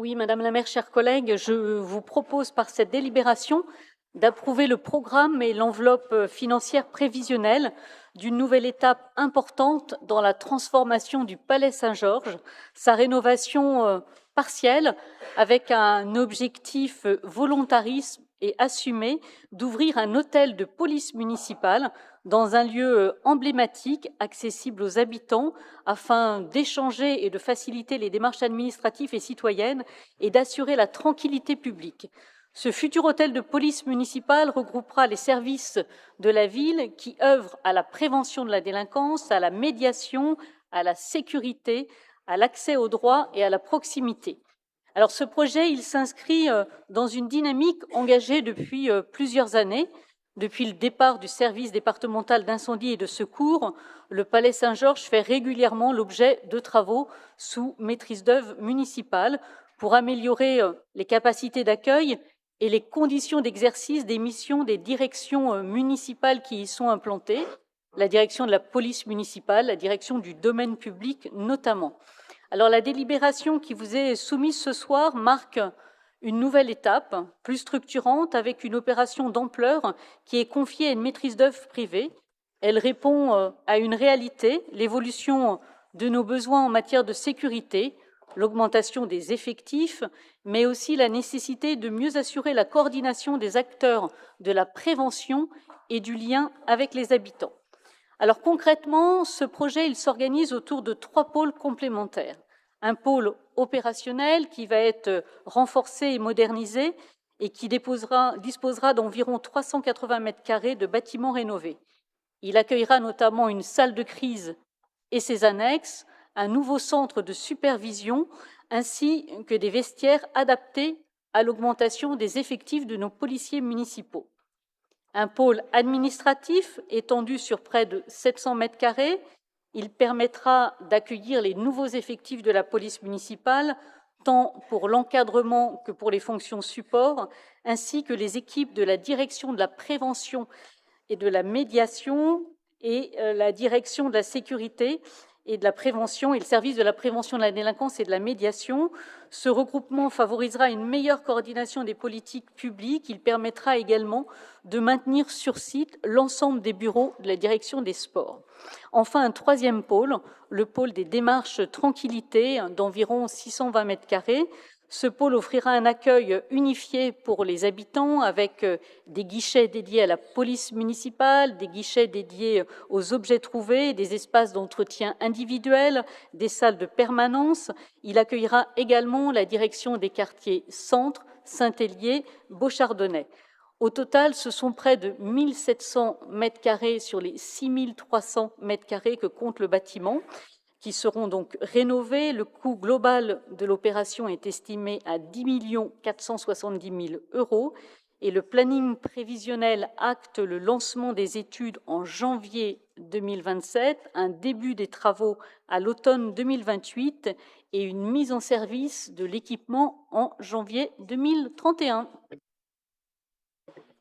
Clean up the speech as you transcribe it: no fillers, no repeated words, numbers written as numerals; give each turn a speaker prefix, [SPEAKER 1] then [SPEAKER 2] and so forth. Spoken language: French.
[SPEAKER 1] Oui, Madame la maire, chers collègues, je vous propose par cette délibération d'approuver le programme et l'enveloppe financière prévisionnelle d'une nouvelle étape importante dans la transformation du Palais Saint-Georges, sa rénovation partielle avec un objectif volontarisme et assumé d'ouvrir un hôtel de police municipale dans un lieu emblématique, accessible aux habitants, afin d'échanger et de faciliter les démarches administratives et citoyennes et d'assurer la tranquillité publique. Ce futur hôtel de police municipale regroupera les services de la ville qui œuvrent à la prévention de la délinquance, à la médiation, à la sécurité, à l'accès aux droits et à la proximité. Alors ce projet, il s'inscrit dans une dynamique engagée depuis plusieurs années. Depuis le départ du service départemental d'incendie et de secours, le Palais Saint-Georges fait régulièrement l'objet de travaux sous maîtrise d'œuvre municipale pour améliorer les capacités d'accueil et les conditions d'exercice des missions des directions municipales qui y sont implantées, la direction de la police municipale, la direction du domaine public notamment. Alors la délibération qui vous est soumise ce soir marque une nouvelle étape, plus structurante, avec une opération d'ampleur qui est confiée à une maîtrise d'œuvre privée. Elle répond à une réalité, l'évolution de nos besoins en matière de sécurité, l'augmentation des effectifs, mais aussi la nécessité de mieux assurer la coordination des acteurs de la prévention et du lien avec les habitants. Alors concrètement, ce projet, il s'organise autour de 3 pôles complémentaires. Un pôle opérationnel qui va être renforcé et modernisé et qui disposera d'environ 380 mètres carrés de bâtiments rénovés. Il accueillera notamment une salle de crise et ses annexes, un nouveau centre de supervision, ainsi que des vestiaires adaptés à l'augmentation des effectifs de nos policiers municipaux. Un pôle administratif étendu sur près de 700 mètres carrés, il permettra d'accueillir les nouveaux effectifs de la police municipale, tant pour l'encadrement que pour les fonctions support, ainsi que les équipes de la direction de la prévention et de la médiation et la direction de la sécurité et de la prévention et le service de la prévention de la délinquance et de la médiation. Ce regroupement favorisera une meilleure coordination des politiques publiques. Il permettra également de maintenir sur site l'ensemble des bureaux de la direction des sports. Enfin, un troisième pôle, le pôle des démarches tranquillité d'environ 620 mètres carrés. Ce pôle offrira un accueil unifié pour les habitants avec des guichets dédiés à la police municipale, des guichets dédiés aux objets trouvés, des espaces d'entretien individuel, des salles de permanence. Il accueillera également la direction des quartiers Centre, Saint-Hélier, Beauchardonnay. Au total, ce sont près de 1700 mètres carrés sur les 6300 mètres carrés que compte le bâtiment, qui seront donc rénovés. Le coût global de l'opération est estimé à 10 470 000 € et le planning prévisionnel acte le lancement des études en janvier 2027, un début des travaux à l'automne 2028 et une mise en service de l'équipement en janvier 2031.